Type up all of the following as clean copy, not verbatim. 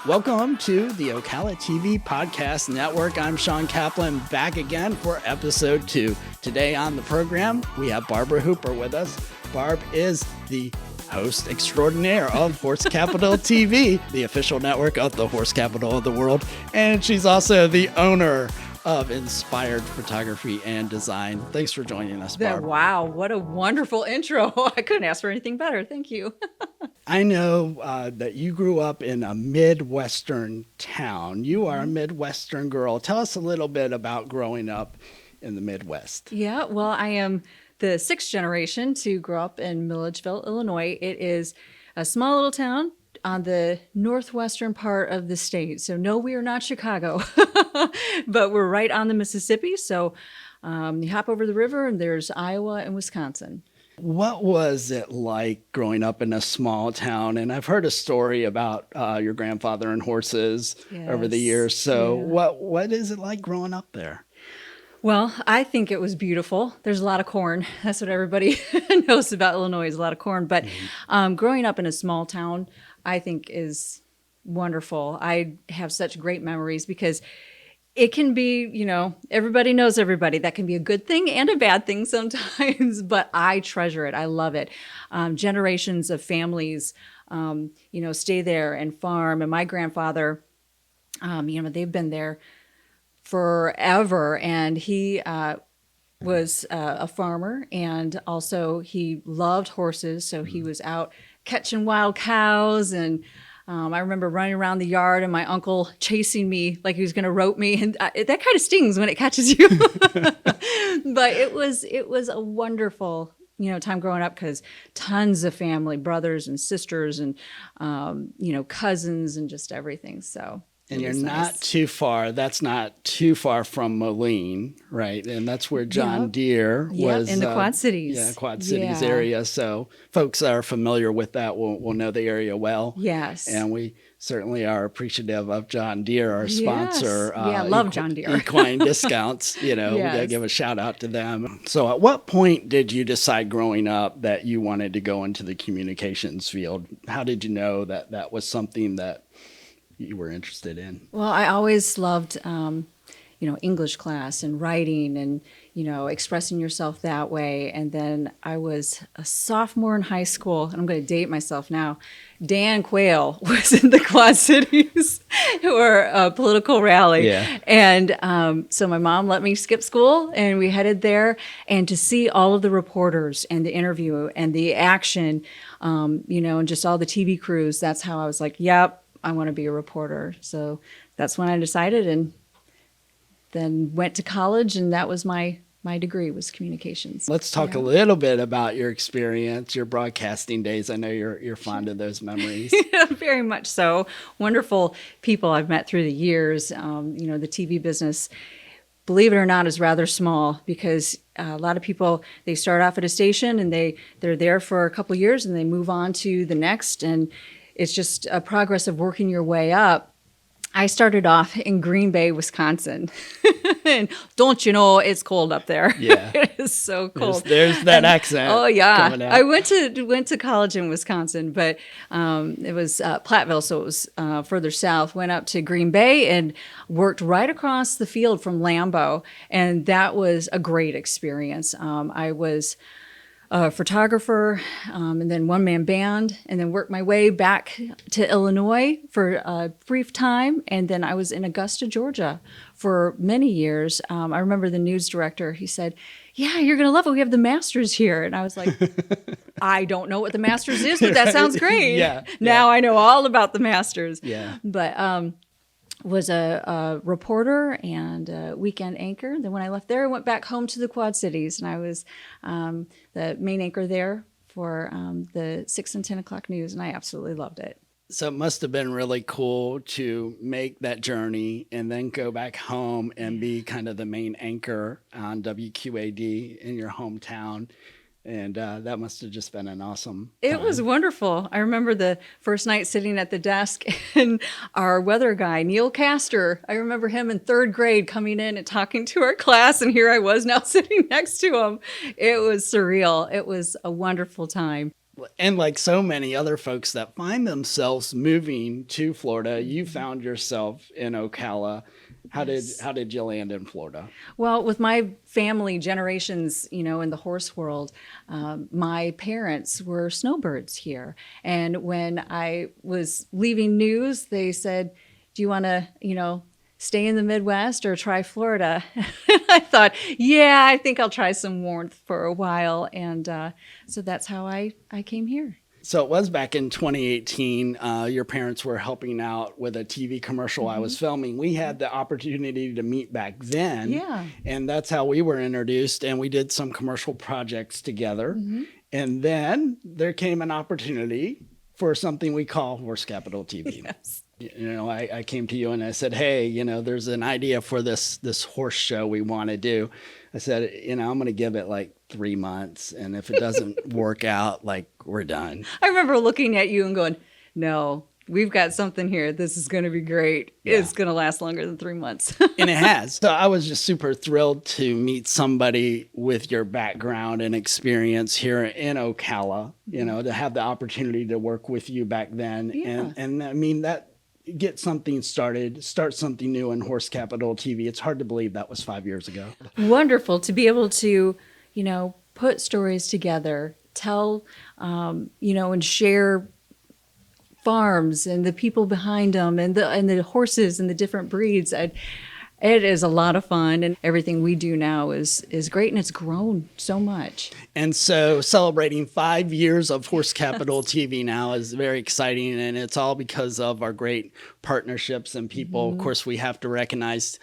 Welcome to the Ocala TV Podcast Network. I'm Sean Kaplan, back again for episode 2. Today on the program, we have Barbara Hooper with us. Barb is the host extraordinaire of Horse Capital TV, the official network of the horse capital of the world. And she's also the owner of Inspired Photography and Design. Thanks for joining us, Barb. Wow, what a wonderful intro. I couldn't ask for anything better. Thank you. I know that you grew up in a Midwestern town. You are a Midwestern girl. Tell us a little bit about growing up in the Midwest. Yeah, well, I am the 6th generation to grow up in Milledgeville, Illinois. It is a small little town on the northwestern part of the state. So no, we are not Chicago, but we're right on the Mississippi. So you hop over the river and there's Iowa and Wisconsin. What was it like growing up in a small town? And I've heard a story about your grandfather and horses over the years. So what is it like growing up there? Well, I think it was beautiful. There's a lot of corn. That's what everybody knows about Illinois is a lot of corn. But growing up in a small town, I think is wonderful. I have such great memories because it can be, everybody knows everybody. That can be a good thing and a bad thing sometimes, but I treasure it. I love it. Generations of families, stay there and farm. And my grandfather, they've been there forever. And he was a farmer, and also he loved horses. So he was out catching wild cows, and I remember running around the yard and my uncle chasing me like he was going to rope me, and that kind of stings when it catches you. But it was a wonderful time growing up because tons of family, brothers and sisters, and cousins, and just everything. So. And you're not too far. That's not too far from Moline, right? And that's where John Deere was. in the Quad Cities. Yeah, Quad Cities area. So folks that are familiar with that will know the area well. Yes. And we certainly are appreciative of John Deere, our sponsor. I love John Deere. Equine Discounts. We got to give a shout out to them. So at what point did you decide growing up that you wanted to go into the communications field? How did you know that was something that you were interested in? Well, I always loved, English class and writing and, expressing yourself that way. And then I was a sophomore in high school, and I'm going to date myself now. Dan Quayle was in the Quad Cities or a political rally. Yeah. And so my mom let me skip school, and we headed there. And to see all of the reporters and the interview and the action, and just all the TV crews, that's how I was like, yep, I want to be a reporter. So that's when I decided, and then went to college, and that was my degree was communications. Let's talk a little bit about your experience, your broadcasting days. I know you're fond of those memories. Very much so. Wonderful people I've met through the years. The TV business, believe it or not, is rather small because a lot of people, they start off at a station and they're there for a couple of years and they move on to the next, and it's just a progress of working your way up. I started off in Green Bay, Wisconsin. And don't you know it's cold up there? Yeah. It is so cold. There's that accent. Oh, yeah. I went to college in Wisconsin, but it was Platteville, so it was further south. Went up to Green Bay and worked right across the field from Lambeau, and that was a great experience. I was a photographer, and then one-man band, and then worked my way back to Illinois for a brief time. And then I was in Augusta, Georgia for many years. I remember the news director, he said, yeah, you're going to love it. We have the Masters here. And I was like, I don't know what the Masters is, but that sounds great. Now I know all about the Masters. Yeah. But was a reporter and a weekend anchor. Then when I left there, I went back home to the Quad Cities, and I was the main anchor there for the 6 and 10 o'clock news, and I absolutely loved it. So it must have been really cool to make that journey and then go back home and be kind of the main anchor on WQAD in your hometown. And that must have just been an awesome time. It was wonderful. I remember the first night sitting at the desk, and our weather guy, Neil Castor, I remember him in 3rd grade coming in and talking to our class, and here I was now sitting next to him. It was surreal. It was a wonderful time. and like so many other folks that find themselves moving to Florida, you found yourself in Ocala. How did you land in Florida? Well, with my family generations, in the horse world, my parents were snowbirds here. And when I was leaving news, they said, do you want to, stay in the Midwest or try Florida? I thought, yeah, I think I'll try some warmth for a while. And so that's how I came here. So it was back in 2018. Your parents were helping out with a TV commercial I was filming. We had the opportunity to meet back then. Yeah. And that's how we were introduced. And we did some commercial projects together. And then there came an opportunity for something we call Horse Capital TV. Yes. I came to you and I said, hey, there's an idea for this horse show we want to do. I said, I'm going to give it like 3 months. And if it doesn't work out, like, we're done. I remember looking at you and going, no, we've got something here. This is going to be great. Yeah. It's going to last longer than 3 months. And it has. So I was just super thrilled to meet somebody with your background and experience here in Ocala, to have the opportunity to work with you back then. Yeah. And I mean, that get something started, start something new in Horse Capital TV. It's hard to believe that was 5 years ago. Wonderful to be able to, put stories together, tell, and share farms and the people behind them and the horses and the different breeds. It is a lot of fun, and everything we do now is great, and it's grown so much. And so celebrating 5 years of Horse Capital TV now is very exciting, and it's all because of our great partnerships and people. Of course, we have to recognize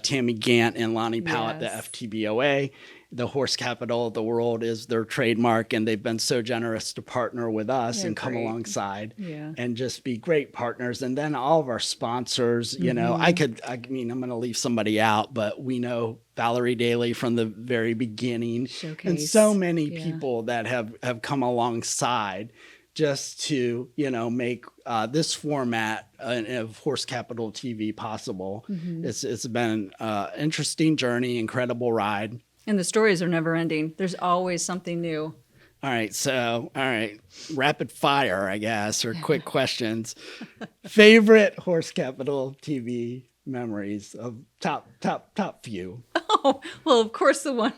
Tammy Gant and Lonnie Powell at the FTBOA. The Horse Capital of the World is their trademark, and they've been so generous to partner with us and come alongside and just be great partners. And then all of our sponsors, I'm going to leave somebody out, but we know Valerie Daly from the very beginning. Showcase. And so many people that have come alongside just to, make this format of Horse Capital TV possible. It's been an interesting journey, incredible ride. And the stories are never ending. There's always something new. All right. Rapid fire, I guess, or quick questions. Favorite Horse Capital TV memories of top few? Oh, well, of course, the one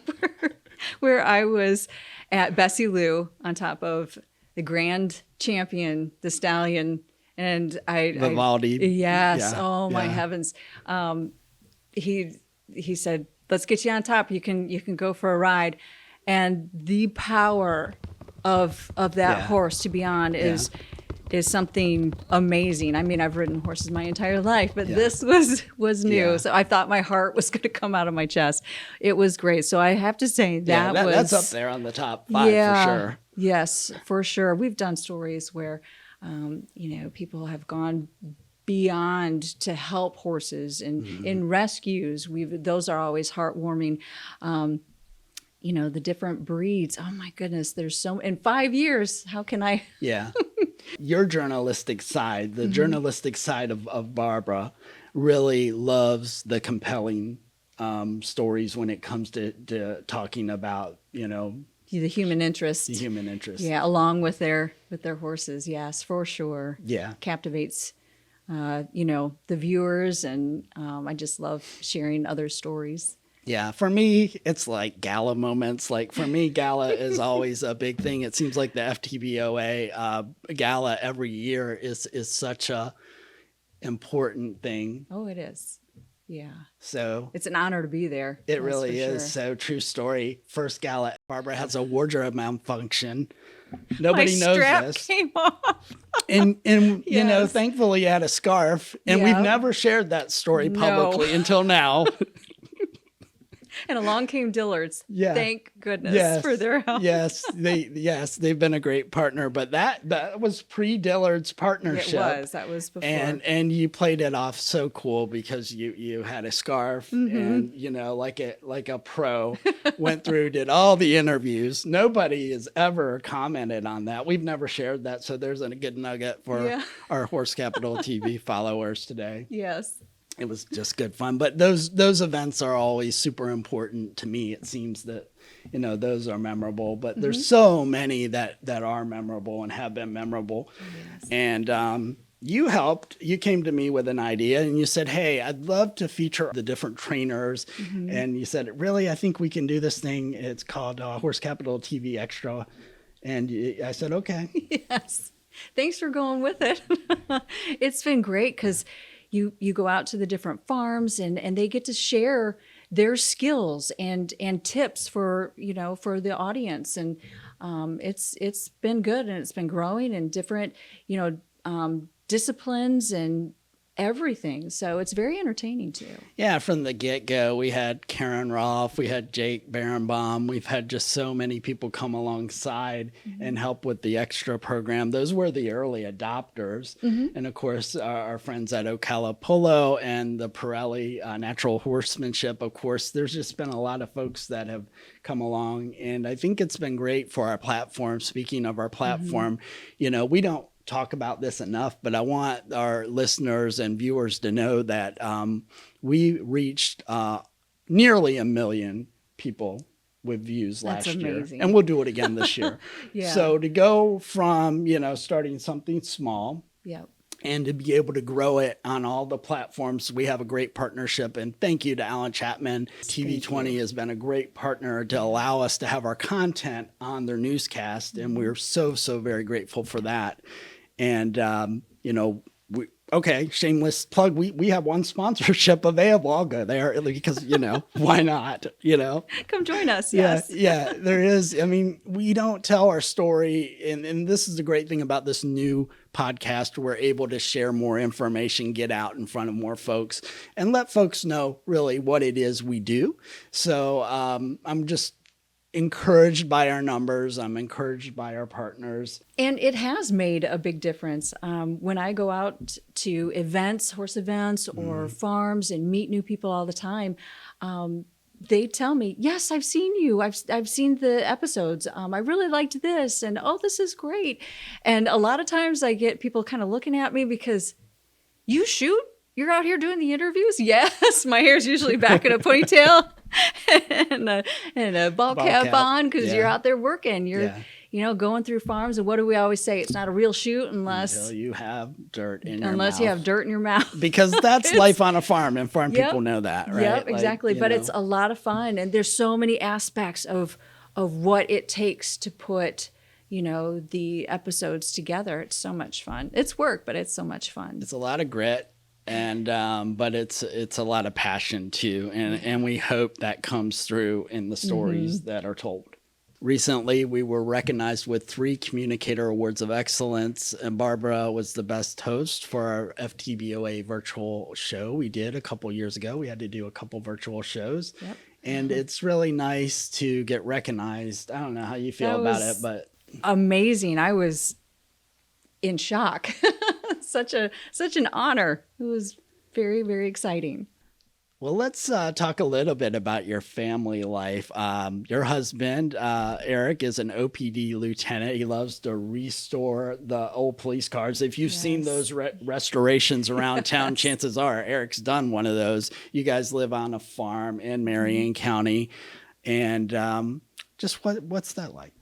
where I was at Bessie Lou on top of the grand champion, the stallion, and Vivaldi. Yes. Yeah. Oh, my heavens. He said, let's get you on top. You can go for a ride. And the power of that horse to be on is something amazing. I mean, I've ridden horses my entire life, but this was new. So I thought my heart was going to come out of my chest. It was great. So I have to say that's up there on the top 5 for sure. Yes, for sure. We've done stories where, people have gone beyond to help horses and in rescues. Those are always heartwarming. The different breeds. Oh my goodness, there's so in 5 years. How can I? Yeah. Your journalistic side, the journalistic side of Barbara, really loves the compelling stories when it comes to talking about the human interest. The human interest. Yeah, along with their horses. Yes, for sure. Yeah, captivates. The viewers, and I just love sharing other stories. Yeah, for me, it's like gala moments. Like for me, gala is always a big thing. It seems like the FTBOA gala every year is such a important thing. Oh, it is. Yeah. So it's an honor to be there. It really is. So true story. First gala, Barbara has a wardrobe malfunction. Nobody knows strap this. Came off. and thankfully you had a scarf. And we've never shared that story publicly until now. And along came Dillard's. Yeah. Thank goodness for their help. They've been a great partner. But that was pre-Dillard's partnership. It was. That was before. And you played it off so cool because you had a scarf and like a pro went through, did all the interviews. Nobody has ever commented on that. We've never shared that. So there's a good nugget for our Horse Capital TV followers today. Yes. It was just good fun. But those events are always super important to me. It seems that, those are memorable, but there's so many that are memorable and have been memorable. Yes. And you came to me with an idea and you said, hey, I'd love to feature the different trainers. And you said, really, I think we can do this thing. It's called Horse Capital TV Extra. And I said, okay. Yes. Thanks for going with it. It's been great because you go out to the different farms and they get to share their skills and tips for the audience. And it's been good, and it's been growing in different, disciplines and everything. So it's very entertaining too. Yeah, from the get-go, we had Karen Rolfe, we had Jake Barenbaum, we've had just so many people come alongside and help with the extra program. Those were the early adopters. And of course, our friends at Ocala Polo and the Pirelli Natural Horsemanship, of course, there's just been a lot of folks that have come along. And I think it's been great for our platform. Speaking of our platform, we don't talk about this enough, but I want our listeners and viewers to know that we reached nearly 1 million people with views last year, and we'll do it again this year. So to go from starting something small, and to be able to grow it on all the platforms, we have a great partnership. And thank you to Alan Chapman. TV20 has been a great partner to allow us to have our content on their newscast, and we're so very grateful for that. And, shameless plug. We have one sponsorship available. I'll go there because, why not, Come join us. Yes. Yeah, there is. I mean, we don't tell our story. And this is the great thing about this new podcast. We're able to share more information, get out in front of more folks, and let folks know really what it is we do. So I'm just encouraged by our numbers. I'm encouraged by our partners. And it has made a big difference. When I go out to events, horse events or farms and meet new people all the time, they tell me, yes, I've seen you. I've seen the episodes. I really liked this. And, oh, this is great. And a lot of times I get people kind of looking at me because you shoot? You're out here doing the interviews? Yes. My hair's usually back in a ponytail and a ball cap on because you're out there working. You're, going through farms. And what do we always say? It's not a real shoot until you have dirt in your mouth. Unless you have dirt in your mouth. Because that's life on a farm, and farm people know that, right? Yep, exactly. But it's a lot of fun. And there's so many aspects of what it takes to put the episodes together. It's so much fun. It's work, but it's so much fun. It's a lot of grit. And but it's a lot of passion too, and we hope that comes through in the stories that are told. Recently, we were recognized with 3 Communicator Awards of Excellence, and Barbara was the best host for our FTBOA virtual show we did a couple years ago. We had to do a couple virtual shows, and it's really nice to get recognized. I don't know how you feel about it, but amazing. I was in shock. Such an honor. It was very, very exciting. Well, let's talk a little bit about your family life. Your husband, Eric, is an OPD lieutenant. He loves to restore the old police cars. If you've seen those restorations around town, chances are Eric's done one of those. You guys live on a farm in Marion County. And just what's that like?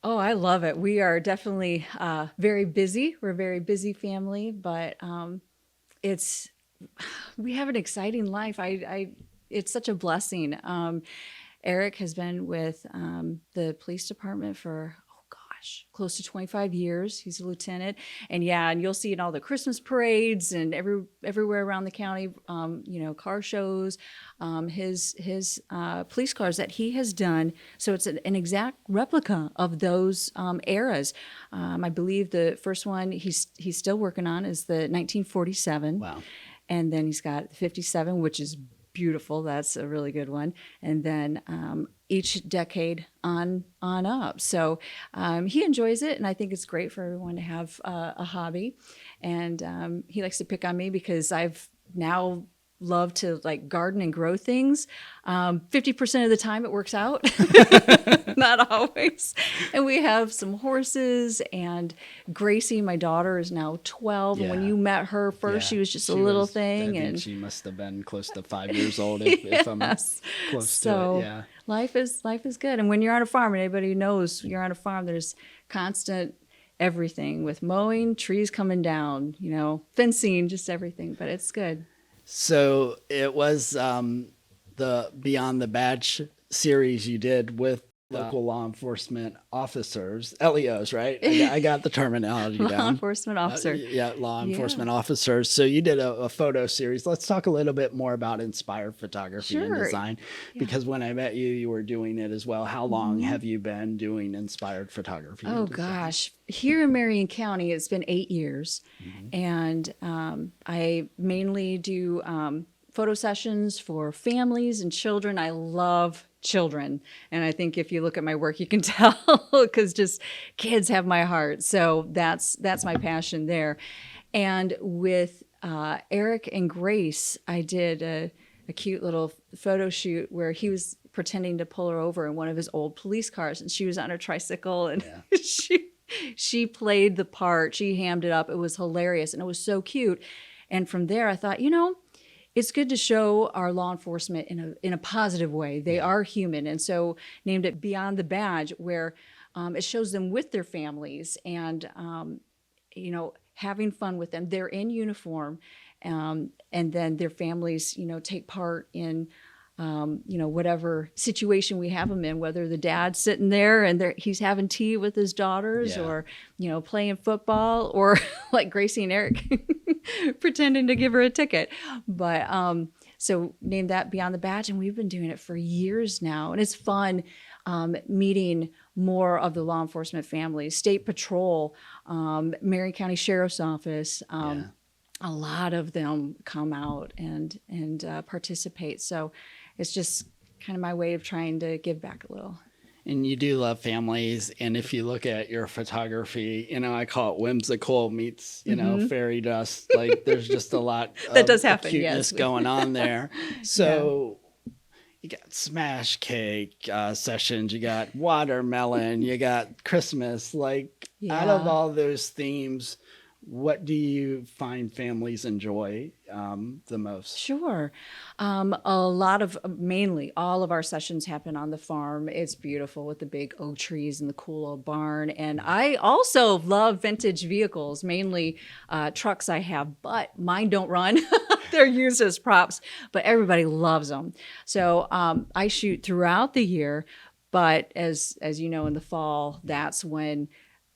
Oh, I love it. We are definitely very busy. We're a very busy family, but we have an exciting life. It's such a blessing. Eric has been with the police department for close to 25 years. He's a lieutenant, and you'll see in all the Christmas parades and everywhere around the county, car shows, his police cars that he has done. So it's an exact replica of those eras. I believe the first one he's still working on is the 1947. Wow. And then he's got 57, which is beautiful. That's a really good one. And then each decade on up. So he enjoys it, and I think it's great for everyone to have a hobby. And he likes to pick on me because I've now love to like garden and grow things. 50% of the time it works out, not always. And we have some horses, and Gracie, my daughter, is now 12. And when Yeah. you met her first, she was just a little thing. I think And she must have been close to 5 years old if I'm yes. close So to it. Yeah. life is good. And when you're on a farm, and anybody knows you're on a farm, there's constant everything with mowing, trees coming down, fencing, just everything. But it's good. So it was the Beyond the Badge series you did with local law enforcement officers, LEOs, right? I got the terminology down. Law enforcement officer. Law enforcement officers. So you did a photo series. Let's talk a little bit more about inspired photography and design, because when I met you, you were doing it as well. How long have you been doing inspired photography? Oh gosh, here in Marion County, it's been 8 years, and I mainly do photo sessions for families and children. I love children, and I think if you look at my work, you can tell, because just kids have my heart. So that's my passion there. And with Eric and Grace, I did a cute little photo shoot where he was pretending to pull her over in one of his old police cars, and she was on her tricycle, and she played the part. She hammed it up. It was hilarious, and it was so cute. And from there, I thought, it's good to show our law enforcement in a positive way. They are human, and so named it Beyond the Badge, where it shows them with their families and having fun with them. They're in uniform, and then their families, take part in whatever situation we have them in, whether the dad's sitting there and he's having tea with his daughters, or, playing football, or like Gracie and Eric pretending to give her a ticket. But so named that Beyond the Badge, and we've been doing it for years now. And it's fun meeting more of the law enforcement families, State Patrol, Marion County Sheriff's Office. A lot of them come out and participate. So it's just kind of my way of trying to give back a little. And you do love families. And if you look at your photography, I call it whimsical meets, fairy dust. Like there's just a lot that does happen, cuteness going on there. So you got smash cake sessions, you got watermelon, you got Christmas. Like out of all those themes, what do you find families enjoy the most? Sure. Mainly all of our sessions happen on the farm. It's beautiful with the big oak trees and the cool old barn. And I also love vintage vehicles, mainly trucks I have, but mine don't run. They're used as props, but everybody loves them. So I shoot throughout the year, but as you know, in the fall, that's when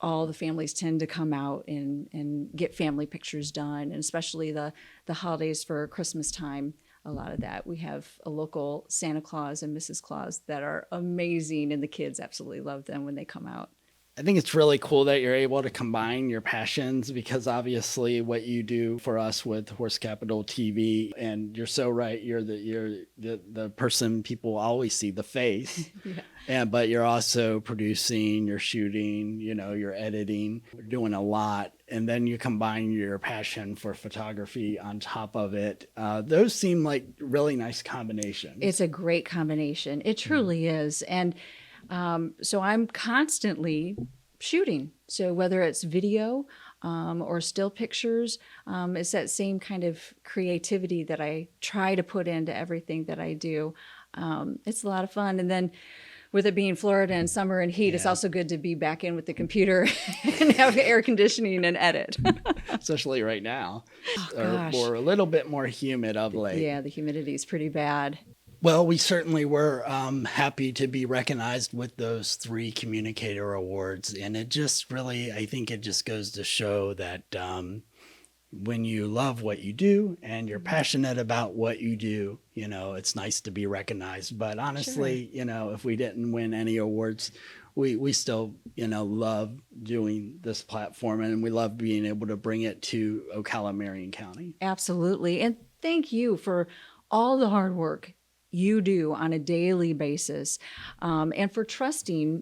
all the families tend to come out and get family pictures done, and especially the holidays for Christmas time, a lot of that. We have a local Santa Claus and Mrs. Claus that are amazing, and the kids absolutely love them when they come out. I think it's really cool that you're able to combine your passions, because obviously what you do for us with Horse Capital TV, and you're so right, you're the person people always see, the face. But you're also producing, you're shooting, you're editing, you're doing a lot. And then you combine your passion for photography on top of it. Those seem like really nice combinations. It's a great combination. It truly is. And so I'm constantly shooting. So whether it's video or still pictures, it's that same kind of creativity that I try to put into everything that I do. It's a lot of fun. And then with it being Florida and summer and heat, it's also good to be back in with the computer and have air conditioning and edit. Especially right now, or a little bit more humid of late. Yeah, the humidity is pretty bad. Well, we certainly were happy to be recognized with those 3 communicator awards. And it just really, I think it just goes to show that when you love what you do and you're passionate about what you do, it's nice to be recognized. But honestly, if we didn't win any awards, we still, love doing this platform, and we love being able to bring it to Ocala, Marion County. Absolutely. And thank you for all the hard work you do on a daily basis, and for trusting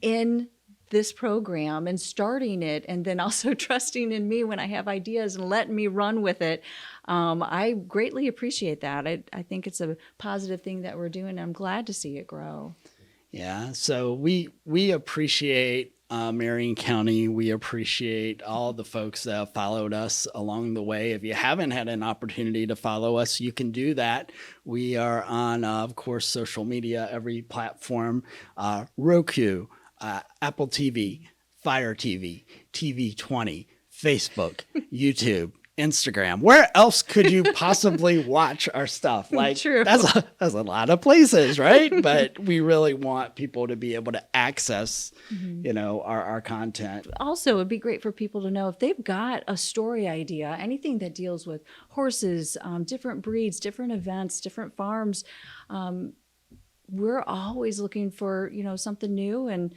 in this program and starting it, and then also trusting in me when I have ideas and letting me run with it. I greatly appreciate that. I think it's a positive thing that we're doing. I'm glad to see it grow. Yeah. So we appreciate Marion County. We appreciate all the folks that have followed us along the way. If you haven't had an opportunity to follow us, you can do that. We are on, of course, social media, every platform, Roku, Apple TV, Fire TV, TV 20, Facebook, YouTube, Instagram. Where else could you possibly watch our stuff? Like, True. That's a lot of places, right? But we really want people to be able to access, our content. Also, it'd be great for people to know if they've got a story idea, anything that deals with horses, different breeds, different events, different farms. We're always looking for, something new, and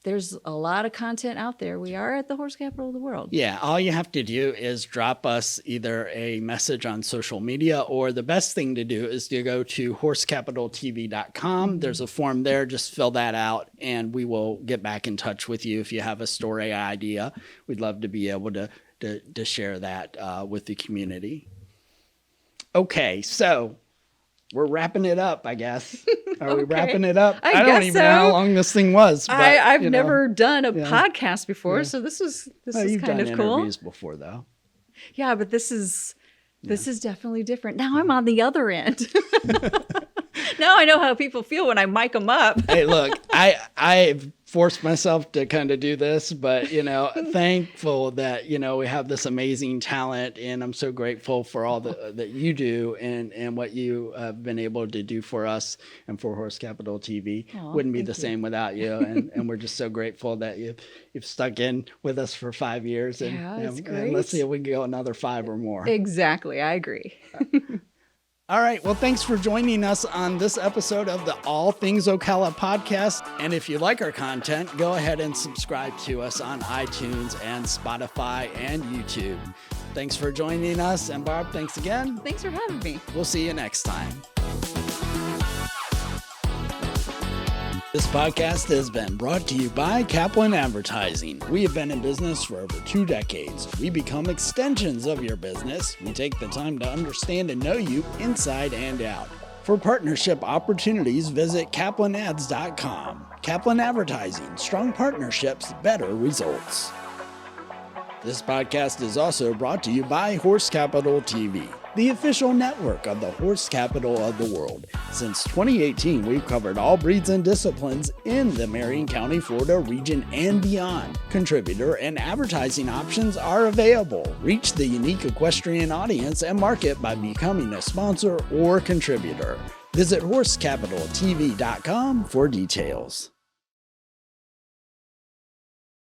there's a lot of content out there. We are at the horse capital of the world. Yeah, all you have to do is drop us either a message on social media, or the best thing to do is to go to horsecapitaltv.com. Mm-hmm. There's a form there. Just fill that out, and we will get back in touch with you if you have a story idea. We'd love to be able to share that with the community. Okay, so we're wrapping it up, I guess. Are we wrapping it up? I don't even know how long this thing was. But, I've never done a podcast before, so this is you've kind done of cool. Interviews before, though. Yeah, but this is definitely different. Now I'm on the other end. Now I know how people feel when I mic them up. Hey, look, I've forced myself to kind of do this, but, thankful that, we have this amazing talent, and I'm so grateful for all that you do and what you have been able to do for us and for Horse Capital TV. Wouldn't be the same without you. And we're just so grateful that you've stuck in with us for 5 years. And, and let's see if we can go another 5 or more. Exactly. I agree. All right. Well, thanks for joining us on this episode of the All Things Ocala Podcast. And if you like our content, go ahead and subscribe to us on iTunes and Spotify and YouTube. Thanks for joining us. And Barb, thanks again. Thanks for having me. We'll see you next time. This podcast has been brought to you by Kaplan Advertising. We have been in business for over 2 decades. We become extensions of your business. We take the time to understand and know you inside and out. For partnership opportunities, visit kaplanads.com. Kaplan Advertising, strong partnerships, better results. This podcast is also brought to you by Horse Capital TV, the official network of the horse capital of the world. Since 2018, we've covered all breeds and disciplines in the Marion County, Florida region and beyond. Contributor and advertising options are available. Reach the unique equestrian audience and market by becoming a sponsor or contributor. Visit horsecapitaltv.com for details.